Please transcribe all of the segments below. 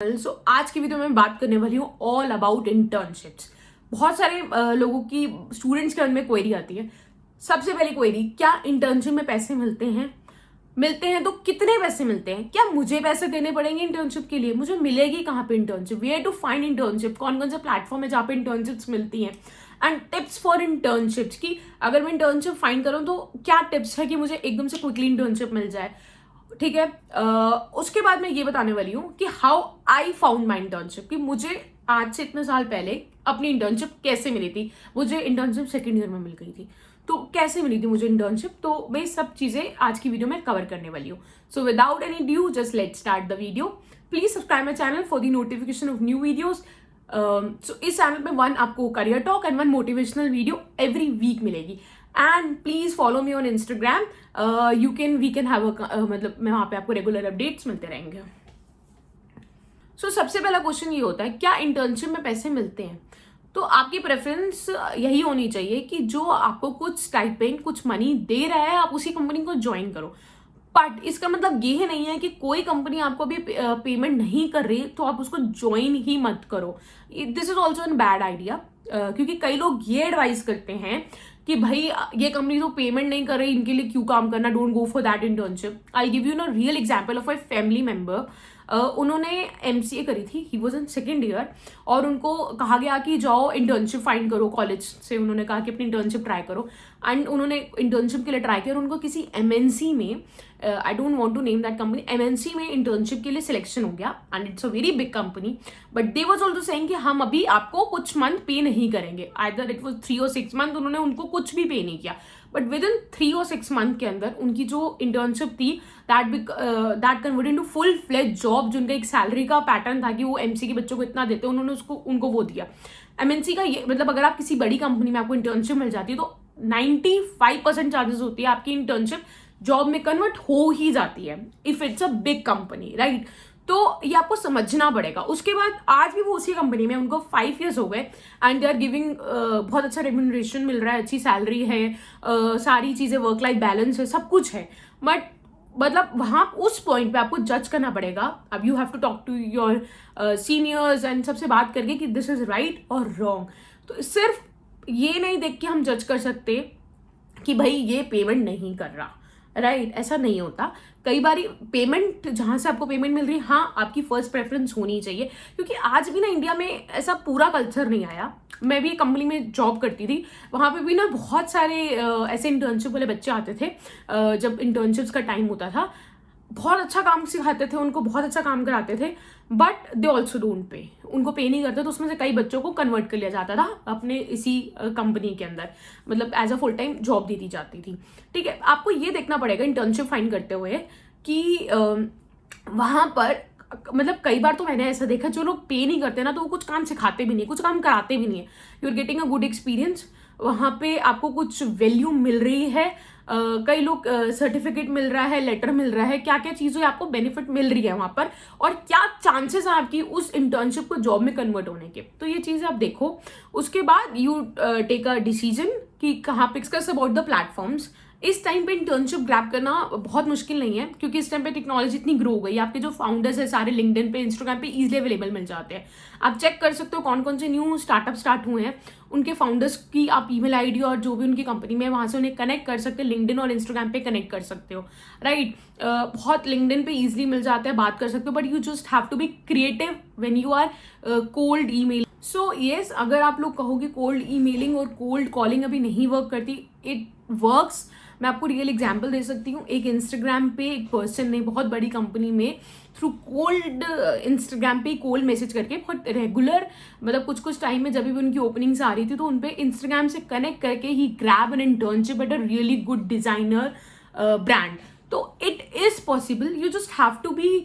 आज की वीडियो में बात करने वाली हूँ ऑल अबाउट इंटर्नशिप्स। बहुत सारे लोगों की स्टूडेंट्स के मन में क्वेरी आती है। सबसे पहली क्वेरी, क्या इंटर्नशिप में पैसे मिलते हैं तो कितने पैसे मिलते हैं? क्या मुझे पैसे देने पड़ेंगे इंटर्नशिप के लिए? मुझे मिलेगी कहाँ पे internship? Where to find internship? कौन कौन से प्लेटफॉर्म है जहाँ पे इंटर्नशिप्स मिलती हैं? एंड टिप्स फॉर इंटर्नशिप्स की अगर मैं इंटर्नशिप फाइंड करूँ तो क्या टिप्स है कि मुझे एकदम से क्विकली इंटर्नशिप मिल जाए। ठीक है। उसके बाद मैं ये बताने वाली हूँ कि how I found my internship, कि मुझे आज से इतने साल पहले अपनी इंटर्नशिप कैसे मिली थी। मुझे इंटर्नशिप सेकेंड ईयर में मिल गई थी, तो कैसे मिली थी मुझे इंटर्नशिप, तो मैं सब चीजें आज की वीडियो में कवर करने वाली हूँ। So without any due just let start the video. Please subscribe my channel for the notification of new videos. So इस चैनल पे वन आपको career talk and one motivational video every week मिलेगी। And please follow me on Instagram. We can have मतलब मैं वहां पे आपको regular updates मिलते रहेंगे। सो सबसे पहला क्वेश्चन ये होता है, क्या इंटर्नशिप में पैसे मिलते हैं? तो आपकी प्रेफरेंस यही होनी चाहिए कि जो आपको कुछ स्टाइपेंड, कुछ मनी दे रहा है, आप उसी कंपनी को ज्वाइन करो। बट इसका मतलब ये नहीं है कि कोई कंपनी आपको भी पेमेंट नहीं कर रही तो आप उसको ज्वाइन ही मत करो। This is also an bad idea, क्योंकि कई लोग ये एडवाइस करते हैं कि भाई ये कंपनी तो पेमेंट नहीं कर रही, इनके लिए क्यों काम करना, don't go for that internship. I give you know real example of my family member. उन्होंने एमसीए करी थी, he was in second year, और उनको कहा गया कि जाओ इंटर्नशिप फाइंड करो कॉलेज से। उन्होंने कहा कि अपनी इंटर्नशिप ट्राई करो, एंड उन्होंने इंटर्नशिप के लिए ट्राई किया और उनको किसी एमएनसी में, I don't want to name that company, MNC में इंटर्नशिप के लिए सिलेक्शन हो गया। And it's a very big company, but they was also saying कि हम अभी आपको कुछ मंथ पे नहीं करेंगे। आइदर इट वाज 3 और 6 मंथ, उन्होंने उनको कुछ भी पे नहीं किया। बट विद इन 3 और 6 मंथ के अंदर उनकी जो इंटर्नशिप थी that converted into full fledge job. जो उनका एक सैलरी का पैटर्न था कि वो एमसी के बच्चों को इतना देते, उन्होंने उनको वो दिया। एमएनसी का ये मतलब, अगर आप किसी बड़ी कंपनी में आपको इंटर्नशिप मिल जाती है तो 95% चांसेस होती है आपकी इंटर्नशिप जॉब में कन्वर्ट हो ही जाती है, if it's a big company, right. तो ये आपको समझना पड़ेगा। उसके बाद आज भी वो उसी कंपनी में, उनको 5 years हो गए एंड दे आर गिविंग बहुत अच्छा रेम्यूनरेशन मिल रहा है, अच्छी सैलरी है, सारी चीजें, वर्क लाइफ बैलेंस है, सब कुछ है। बट मतलब वहां उस पॉइंट पे आपको जज करना पड़ेगा। अब you have to talk to your seniors and सबसे बात करके कि दिस इज राइट और रॉन्ग। तो सिर्फ ये नहीं देख के हम जज कर सकते कि भाई ये पेमेंट नहीं कर रहा, राइट। ऐसा नहीं होता। कई बार पेमेंट, जहां से आपको पेमेंट मिल रही है, हाँ आपकी फर्स्ट प्रेफरेंस होनी चाहिए, क्योंकि आज भी ना इंडिया में ऐसा पूरा कल्चर नहीं आया। मैं भी एक कंपनी में जॉब करती थी, वहां पे भी ना बहुत सारे ऐसे इंटर्नशिप वाले बच्चे आते थे। जब इंटर्नशिप्स का टाइम होता था, बहुत अच्छा काम सिखाते थे, उनको बहुत अच्छा काम कराते थे, but they also don't pay. उनको पे नहीं करते, तो उसमें से कई बच्चों को कन्वर्ट कर लिया जाता था अपने इसी कंपनी के अंदर, मतलब as a full time job दे दी जाती थी। ठीक है, आपको ये देखना पड़ेगा इंटर्नशिप फाइंड करते हुए कि वहां पर, मतलब कई बार तो मैंने ऐसा देखा, जो लोग पे नहीं करते ना, तो वो कुछ काम सिखाते भी नहीं, कुछ काम कराते भी नहीं है। You are getting a good experience, वहां पे आपको कुछ वैल्यू मिल रही है। कई लोग सर्टिफिकेट मिल रहा है, लेटर मिल रहा है, क्या क्या चीजें आपको बेनिफिट मिल रही है वहां पर, और क्या चांसेस है आपकी उस इंटर्नशिप को जॉब में कन्वर्ट होने के। तो ये चीजें आप देखो। उसके बाद यू टेक अ डिसीजन कि कहाँ पे। Discuss about the platforms. इस टाइम पे इंटर्नशिप ग्रैब करना बहुत मुश्किल नहीं है, क्योंकि इस टाइम पे टेक्नोलॉजी इतनी ग्रो हो गई है। आपके जो फाउंडर्स है सारे लिंक्डइन पे, इंस्टाग्राम पे इजीली अवेलेबल मिल जाते हैं। आप चेक कर सकते हो कौन कौन से न्यू स्टार्टअप स्टार्ट हुए हैं, उनके फाउंडर्स की आप ईमेल आईडी और जो भी उनकी कंपनी में है वहां से उन्हें कनेक्ट कर सकते हैं। लिंक्डइन और इंस्टाग्राम पे कनेक्ट कर सकते हो, राइट। बहुत लिंक्डइन पे इजिली मिल जाता है, बात कर सकते हो, but you just have to be creative when you are cold email. So yes, अगर आप लोग कहोगे कोल्ड ईमेलिंग और कोल्ड कॉलिंग अभी नहीं वर्क करती, इट वर्क्स। मैं आपको रियल एग्जांपल दे सकती हूँ। एक इंस्टाग्राम पे एक पर्सन ने बहुत बड़ी कंपनी में थ्रू कोल्ड, इंस्टाग्राम पे कोल्ड मैसेज करके बहुत रेगुलर, मतलब कुछ कुछ टाइम में जब भी उनकी ओपनिंग्स आ रही थी तो उन पे इंस्टाग्राम से कनेक्ट करके ही grab an internship at a really good designer brand. तो it is possible, you just have to be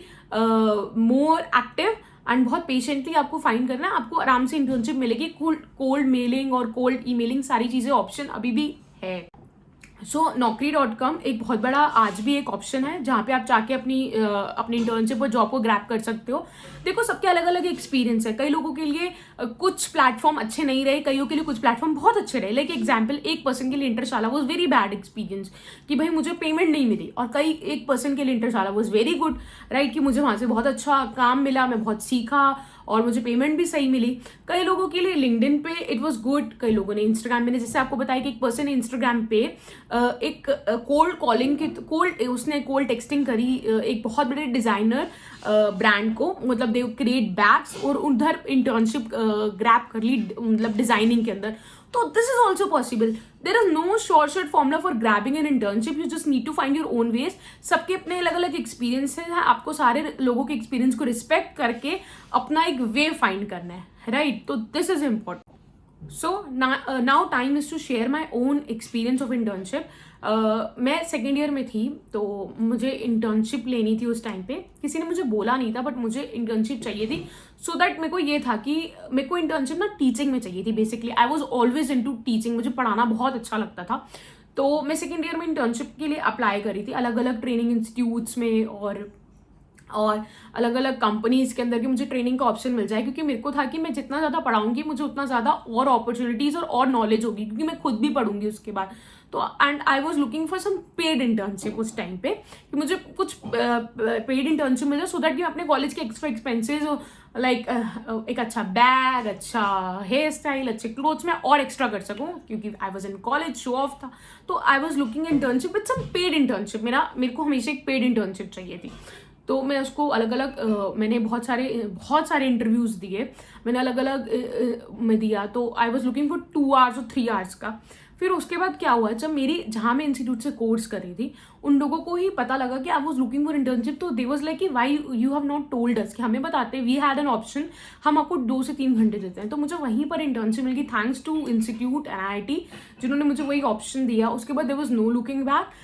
more active and बहुत पेशेंटली आपको फाइंड करना है। आपको आराम से इंटर्नशिप मिलेगी। कोल्ड मेलिंग और कोल्ड ईमेलिंग सारी चीजें ऑप्शन अभी भी है, सो Naukri.com एक बहुत बड़ा आज भी एक ऑप्शन है जहाँ पे आप जाके अपनी इंटर्नशिप और जॉब को ग्रैब कर सकते हो। देखो, सबके अलग अलग एक्सपीरियंस है। कई लोगों के लिए कुछ प्लेटफॉर्म अच्छे नहीं रहे, कईयों के लिए कुछ प्लेटफॉर्म बहुत अच्छे रहे। लाइक एग्जाम्पल, एक पर्सन के लिए Internshala was very bad experience कि भाई मुझे पेमेंट नहीं मिली, और कई एक पर्सन के लिए Internshala was very good, right, कि मुझे वहाँ से बहुत अच्छा काम मिला, मैं बहुत सीखा और मुझे पेमेंट भी सही मिली। कई लोगों के लिए लिंक्डइन पे इट वाज गुड, कई लोगों ने इंस्टाग्राम, मैंने जैसे आपको बताया कि एक पर्सन ने इंस्टाग्राम पे एक कोल्ड कॉलिंग की उसने कोल्ड टेक्सटिंग करी एक बहुत बड़े डिजाइनर ब्रांड को, मतलब दे क्रिएट बैग्स, और उधर इंटर्नशिप ग्रैब कर ली, मतलब डिजाइनिंग के अंदर। तो this is also possible. There is no short formula for grabbing an internship, you just need to find your own ways. सबके अपने अलग अलग एक्सपीरियंस है, आपको सारे लोगों के एक्सपीरियंस को रिस्पेक्ट करके अपना एक वे फाइंड करना है, राइट। तो this is important. So now time is to share my own experience of internship. मैं सेकेंड ईयर में थी, तो मुझे इंटर्नशिप लेनी थी। उस टाइम पे किसी ने मुझे बोला नहीं था, बट मुझे इंटर्नशिप चाहिए थी। सो दैट मेरे को ये था कि मेरे को इंटर्नशिप ना टीचिंग में चाहिए थी। Basically I was always into teaching, मुझे पढ़ाना बहुत अच्छा लगता था। तो मैं सेकेंड ईयर में इंटर्नशिप के लिए अप्लाई करी थी अलग अलग ट्रेनिंग इंस्टीट्यूट्स में और अलग अलग कंपनीज के अंदर कि मुझे ट्रेनिंग का ऑप्शन मिल जाए, क्योंकि मेरे को था कि मैं जितना ज़्यादा पढ़ाऊंगी मुझे उतना ज़्यादा और अपॉर्चुनिटीज़ और नॉलेज होगी, क्योंकि मैं खुद भी पढ़ूंगी उसके बाद। तो and I was looking for some paid internship उस टाइम पे, कि मुझे कुछ पेड इंटर्नशिप मिल जाए, सो दैट कि मैं अपने कॉलेज के एक्स्ट्रा एक्सपेंसेज लाइक एक अच्छा बैग, अच्छा हेयर स्टाइल, अच्छे क्लोथ्स में और एक्स्ट्रा कर सकूं, क्योंकि I was in college, show off था। तो I was looking internship with some paid internship. मेरे को हमेशा एक पेड इंटर्नशिप चाहिए थी। तो मैं उसको अलग अलग मैंने बहुत सारे इंटरव्यूज दिए, मैंने अलग अलग में दिया। तो I was looking for 2 hours और 3 आवर्स का। फिर उसके बाद क्या हुआ, जब मेरी जहाँ मैं इंस्टीट्यूट से कोर्स कर रही थी, उन लोगों को ही पता लगा कि आई वॉज लुकिंग फॉर इंटर्नशिप। तो दे वॉज लाइक कि why you have not told us, कि हमें बताते, वी हैड एन ऑप्शन, हम आपको 2 से 3 घंटे देते हैं। तो मुझे वहीं पर इंटर्नशिप मिल गई, थैंक्स टू इंस्टीट्यूट NIT, जिन्होंने मुझे वही ऑप्शन दिया। उसके बाद there was no looking back.